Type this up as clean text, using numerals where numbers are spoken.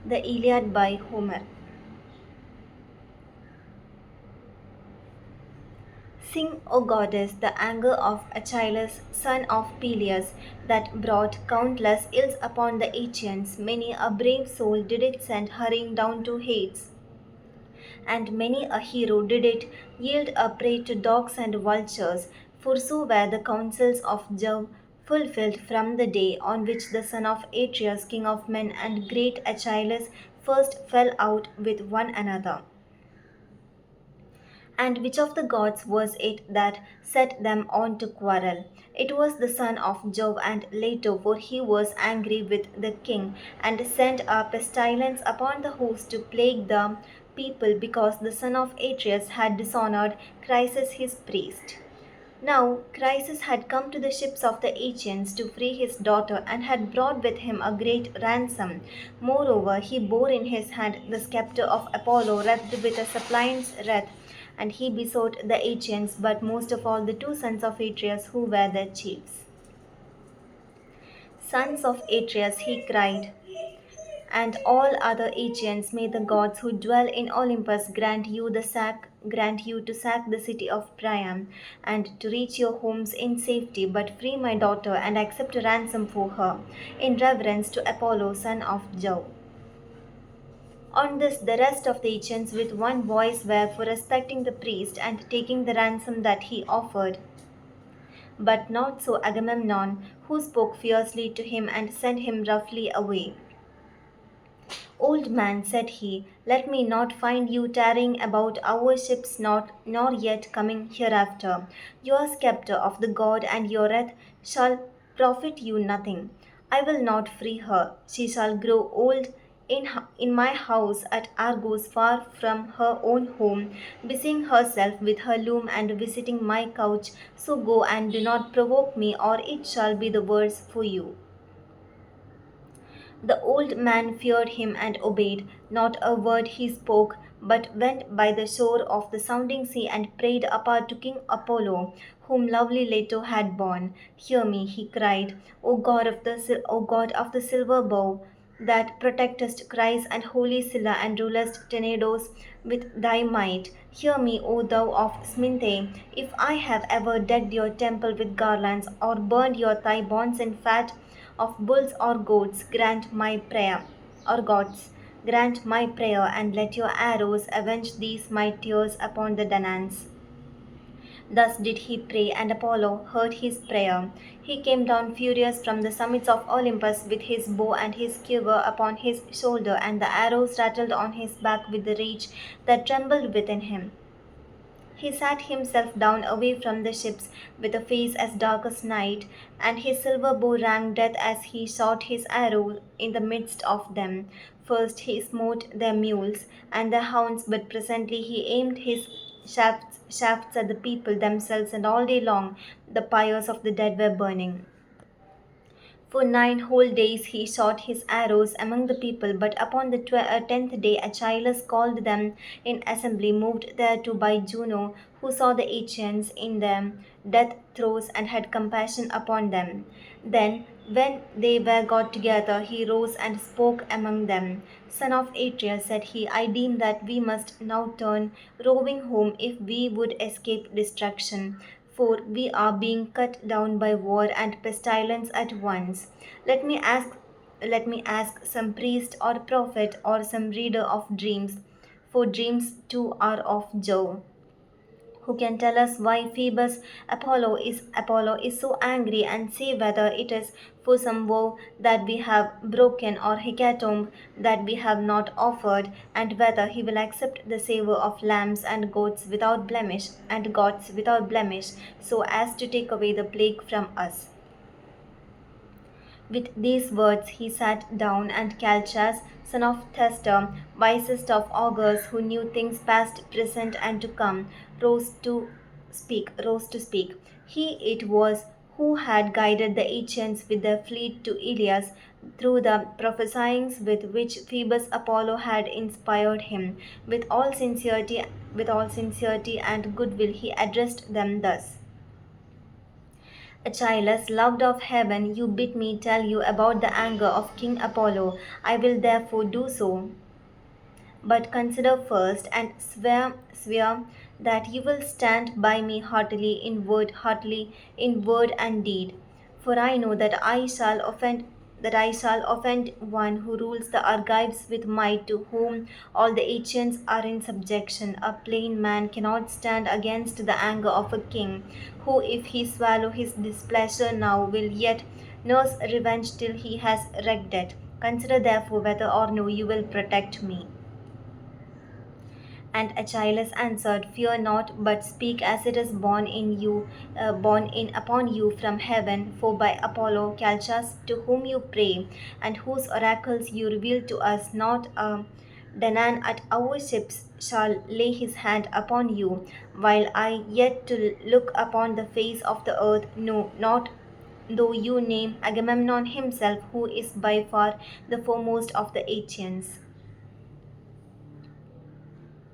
The Iliad by Homer. Sing, O goddess, the anger of Achilles, son of Peleus, that brought countless ills upon the Achaeans. Many a brave soul did it send hurrying down to Hades, and many a hero did it yield a prey to dogs and vultures. For so were the counsels of Jove fulfilled from the day on which the son of Atreus, king of men, and great Achilles first fell out with one another. And which of the gods was it that set them on to quarrel? It was the son of Jove and Leto, for he was angry with the king and sent a pestilence upon the host to plague the people because the son of Atreus had dishonored Chryses his priest. Now Chryses had come to the ships of the Achaeans to free his daughter and had brought with him a great ransom. Moreover, he bore in his hand the sceptre of Apollo wreathed with a suppliant's wreath, and he besought the Achaeans, but most of all the two sons of Atreus who were their chiefs. Sons of Atreus, he cried, and all other Achaeans, may the gods who dwell in Olympus grant you to sack the city of Priam, and to reach your homes in safety, but free my daughter and accept a ransom for her, in reverence to Apollo, son of Jove. On this, the rest of the Achaeans with one voice were for respecting the priest and taking the ransom that he offered. But not so Agamemnon, who spoke fiercely to him and sent him roughly away. Old man, said he, let me not find you tarrying about our ships, nor yet coming hereafter. Your sceptre of the god and your wreath shall profit you nothing. I will not free her. She shall grow old in my house at Argos, far from her own home, busying herself with her loom and visiting my couch. So go and do not provoke me, or it shall be the worse for you. The old man feared him and obeyed. Not a word he spoke, but went by the shore of the sounding sea and prayed apart to King Apollo, whom lovely Leto had borne. Hear me, he cried, O God of the silver bow, that protectest Christ and holy Scylla and rulest Tenedos with thy might. Hear me, O thou of Sminthe, if I have ever decked your temple with garlands, or burned your thigh bonds in fat of bulls or goats, grant my prayer, and let your arrows avenge these my tears upon the Danans. Thus did he pray, and Apollo heard his prayer. He came down furious from the summits of Olympus with his bow and his quiver upon his shoulder, and the arrows rattled on his back with the rage that trembled within him. He sat himself down away from the ships with a face as dark as night, and his silver bow rang death as he shot his arrow in the midst of them. First he smote their mules and their hounds, but presently he aimed his shafts at the people themselves, and all day long the pyres of the dead were burning. For 9 whole days he shot his arrows among the people, but upon the 10th day Achilles called them in assembly, moved thereto by Juno, who saw the Achaeans in their death throes and had compassion upon them. Then, when they were got together, he rose and spoke among them. Son of Atreus, said he, I deem that we must now turn roving home if we would escape destruction, for we are being cut down by war and pestilence at once. Let me ask let me ask some priest or prophet or some reader of dreams, for dreams too are of Jove, who can tell us why Apollo is so angry, and say whether it is for some vow that we have broken or hecatomb that we have not offered, and whether he will accept the savour of lambs and goats without blemish, so as to take away the plague from us. With these words he sat down, and Calchas, son of Thestor, wisest of augurs, who knew things past, present, and to come, rose to speak. He it was who had guided the Achaeans with their fleet to Ilias through the prophesyings with which Phoebus Apollo had inspired him. With all sincerity and goodwill he addressed them thus. Achilles, loved of heaven, you bid me tell you about the anger of King Apollo. I will therefore do so. But consider first and swear that you will stand by me heartily in word and deed. For I know that I shall offend one who rules the Argives with might, to whom all the Achaeans are in subjection. A plain man cannot stand against the anger of a king, who, if he swallow his displeasure now, will yet nurse revenge till he has wreaked it. Consider therefore whether or no you will protect me. And Achilles answered, Fear not, but speak as it is born in upon you from heaven. For by Apollo, Calchas, to whom you pray, and whose oracles you reveal to us, not a Danaan at our ships shall lay his hand upon you, while I yet to look upon the face of the earth, no, not though you name Agamemnon himself, who is by far the foremost of the Achaeans.